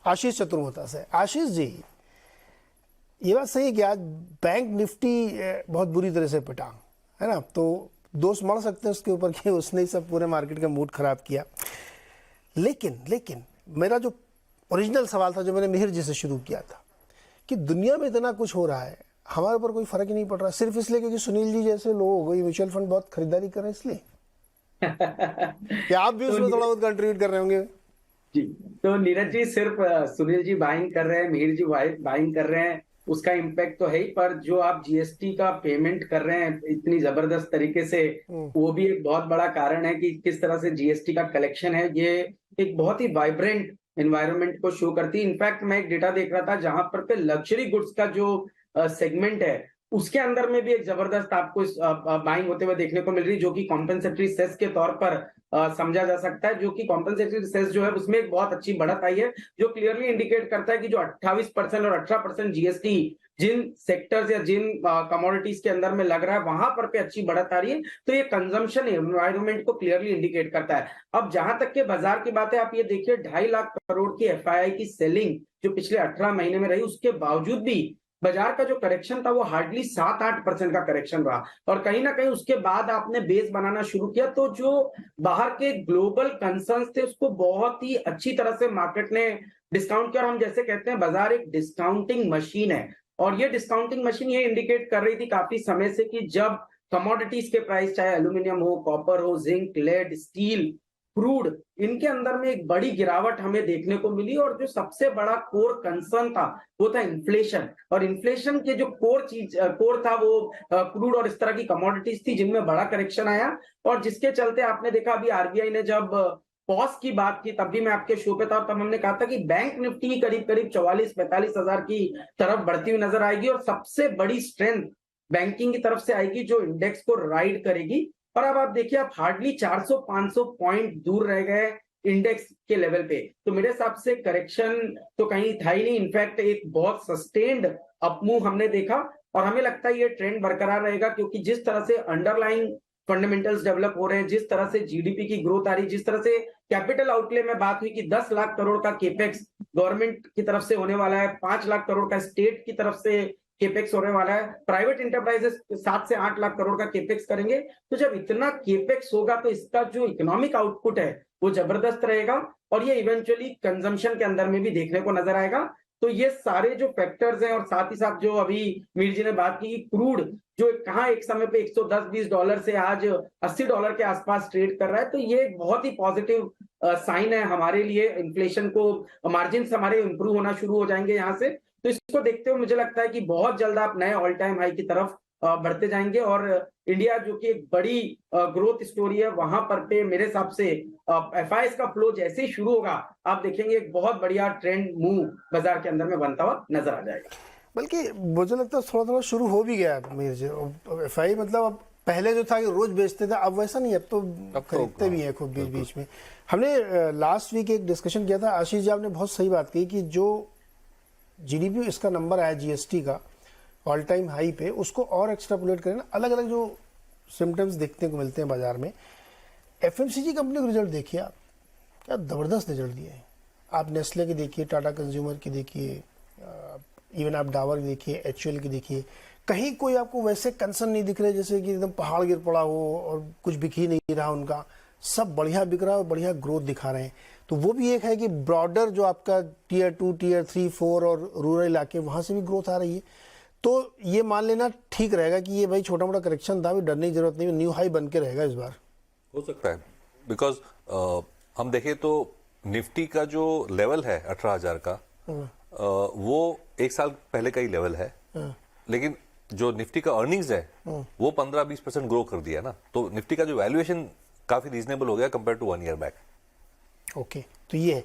आशीष चतुर्वेदी से। आशीष जी, ये बात सही है कि आज बैंक निफ्टी बहुत बुरी तरह से पिटा, है ना, तो दोष मढ़ सकते हैं उसके ऊपर कि उसने ही सब पूरे मार्केट का मूड खराब किया। लेकिन मेरा जो ओरिजिनल सवाल था, जो मैंने मिहिर जी से शुरू किया था, कि दुनिया में इतना कुछ हो रहा है, हमारे ऊपर कोई फर्क ही नहीं पड़ रहा, सिर्फ इसलिए क्योंकि सुनील जी जैसे लोग म्यूचुअल फंड बहुत खरीदारी कर रहे हैं इसलिए? क्या आप भी तो उसमें थोड़ा बहुत कंट्रीब्यूट कर रहे होंगे? जी, तो नीरज जी सिर्फ सुनील जी बाइंग कर रहे हैं, मिहिर जी बाइंग कर रहे हैं, उसका इम्पैक्ट तो है ही, पर जो आप जीएसटी का पेमेंट कर रहे हैं इतनी जबरदस्त तरीके से, वो भी एक बहुत बड़ा कारण है कि किस तरह से जीएसटी का कलेक्शन है। ये एक बहुत ही वाइब्रेंट एनवायरनमेंट को शो करती है। इनफैक्ट मैं एक डेटा देख रहा था जहां पर पे लग्जरी गुड्स का जो सेगमेंट है, उसके अंदर में भी एक जबरदस्त आपको बाइंग होते हुए देखने को मिल रही है, जो कि कॉम्पेंसेटरी सेस के तौर पर समझा जा सकता है। जो कि कॉम्पेंसेटरी सेस जो है उसमें एक बहुत अच्छी बढ़त आई है, जो क्लियरली इंडिकेट करता है कि जो 28% और 18% जीएसटी जिन सेक्टर्स या जिन कमोडिटीज के अंदर में लग रहा है, वहां पर पे अच्छी बढ़त आ रही है। तो ये कंजम्पशन एनवायरनमेंट को क्लियरली इंडिकेट करता है। अब जहां तक के बाजार की बात है, आप ये देखिए 2.5 लाख करोड़ की एफआईआई की सेलिंग जो पिछले 18 महीने में रही, उसके बावजूद भी बाजार का जो करेक्शन था वो हार्डली 7-8% का करेक्शन रहा। और कहीं ना कहीं उसके बाद आपने बेस बनाना शुरू किया, तो जो बाहर के ग्लोबल कंसर्न्स थे उसको बहुत ही अच्छी तरह से मार्केट ने डिस्काउंट किया। और हम जैसे कहते हैं, बाजार एक डिस्काउंटिंग मशीन है, और ये डिस्काउंटिंग मशीन ये इंडिकेट कर रही थी काफी समय से कि जब कमोडिटीज के प्राइस, चाहे एल्यूमिनियम हो, कॉपर हो, जिंक, लेड, स्टील, क्रूड, इनके अंदर में एक बड़ी गिरावट हमें देखने को मिली। और जो सबसे बड़ा कोर कंसर्न था वो था इन्फ्लेशन। और इन्फ्लेशन के जो कोर था वो क्रूड और इस तरह की कमोडिटीज थी जिनमें बड़ा करेक्शन आया। और जिसके चलते आपने देखा अभी आरबीआई ने जब पॉज की बात की, तब भी मैं आपके शो पे था, तब हमने कहा था कि बैंक निफ्टी करीब करीब 44-45 हजार की तरफ बढ़ती हुई नजर आएगी, और सबसे बड़ी स्ट्रेंथ बैंकिंग की तरफ से आएगी जो इंडेक्स को राइड करेगी। और अब आप देखिए, आप हार्डली 400-500 पॉइंट दूर रह गए इंडेक्स के लेवल पे। तो मेरे हिसाब से करेक्शन तो कहीं था ही नहीं, इनफैक्ट एक बहुत सस्टेन्ड अपमूव हमने देखा। और हमें लगता है ये ट्रेंड बरकरार रहेगा, क्योंकि जिस तरह से अंडरलाइंग फंडामेंटल्स डेवलप हो रहे हैं, जिस तरह से जीडीपी की ग्रोथ आ रही है, जिस तरह से कैपिटल आउटले में बात हुई कि 10 लाख करोड़ का केपेक्स गवर्नमेंट की तरफ से होने वाला है, 5 लाख करोड़ का स्टेट की तरफ से केपेक्स होने वाला है, प्राइवेट इंटरप्राइजेस 7 से 8 लाख करोड़ का केपेक्स करेंगे। तो जब इतना केपेक्स होगा तो इसका जो इकोनॉमिक आउटपुट है वो जबरदस्त रहेगा, और ये इवेंचुअली कंजम्पशन के अंदर में भी देखने को नजर आएगा। तो ये सारे जो फैक्टर्स हैं, और साथ ही साथ जो अभी मीर जी ने बात की, क्रूड जो कहाँ एक समय पे $110-120 से आज $80 के आसपास ट्रेड कर रहा है, तो ये एक बहुत ही पॉजिटिव साइन है हमारे लिए। इन्फ्लेशन को, मार्जिन हमारे इंप्रूव होना शुरू हो जाएंगे यहाँ से। तो इसको देखते हुए मुझे लगता है कि बहुत जल्द आप नए ऑल टाइम हाई की तरफ बढ़ते जाएंगे। और इंडिया जो कि एक बड़ी ग्रोथ स्टोरी है, वहां पर पे मेरे हिसाब से एफआईएस का फ्लो जैसे ही शुरू होगा, आप देखेंगे एक बहुत बढ़िया ट्रेंड मूव बाजार के अंदर में बनता हुआ नजर आ जाएगा। बल्कि मुझे लगता है थोड़ा थोड़ा शुरू हो भी गया है मीर जी। एफआई मतलब अब पहले जो था कि रोज बेचते थे, अब वैसा नहीं, अब तो खरीदते भी हैं खूब बीच बीच में। हमने लास्ट वीक एक डिस्कशन किया था, आशीष जी आपने बहुत सही बात कही कि जो जीडीपी इसका नंबर आया जीएसटी का ऑल टाइम हाई पे, उसको और एक्स्ट्रापोलेट करें ना, अलग अलग जो सिम्टम्स देखने को मिलते हैं बाजार में। एफएमसीजी कंपनी का रिजल्ट देखिए आप, क्या ज़बरदस्त रिजल्ट दिए हैं। आप नेस्ले की देखिए, टाटा कंज्यूमर की देखिए, इवन आप डावर की देखिए, एचयूएल की देखिए, कहीं कोई आपको वैसे कंसर्न नहीं दिख रहे जैसे कि एकदम पहाड़ गिर पड़ा हो और कुछ बिक ही नहीं रहा उनका। सब बढ़िया बिक रहा है और बढ़िया ग्रोथ दिखा रहे हैं। तो वो भी एक है कि ब्रॉडर जो आपका टियर 2, टियर 3, 4 और रूरल इलाके, वहाँ से भी ग्रोथ आ रही है। तो ये मान लेना ठीक रहेगा कि ये भाई छोटा मोटा करेक्शन था, भी डरने की जरूरत नहीं, न्यू हाई बन के रहेगा इस बार। हो सकता है, बिकॉज हम देखें तो निफ्टी का जो लेवल है 18,000 का, वो एक साल पहले का ही लेवल है, लेकिन जो निफ्टी का अर्निंग्स है वो 15-20% ग्रो कर दिया ना। तो निफ्टी का जो वैल्यूएशन काफी रीजनेबल हो गया compare to 1 year back. Okay, तो ये है।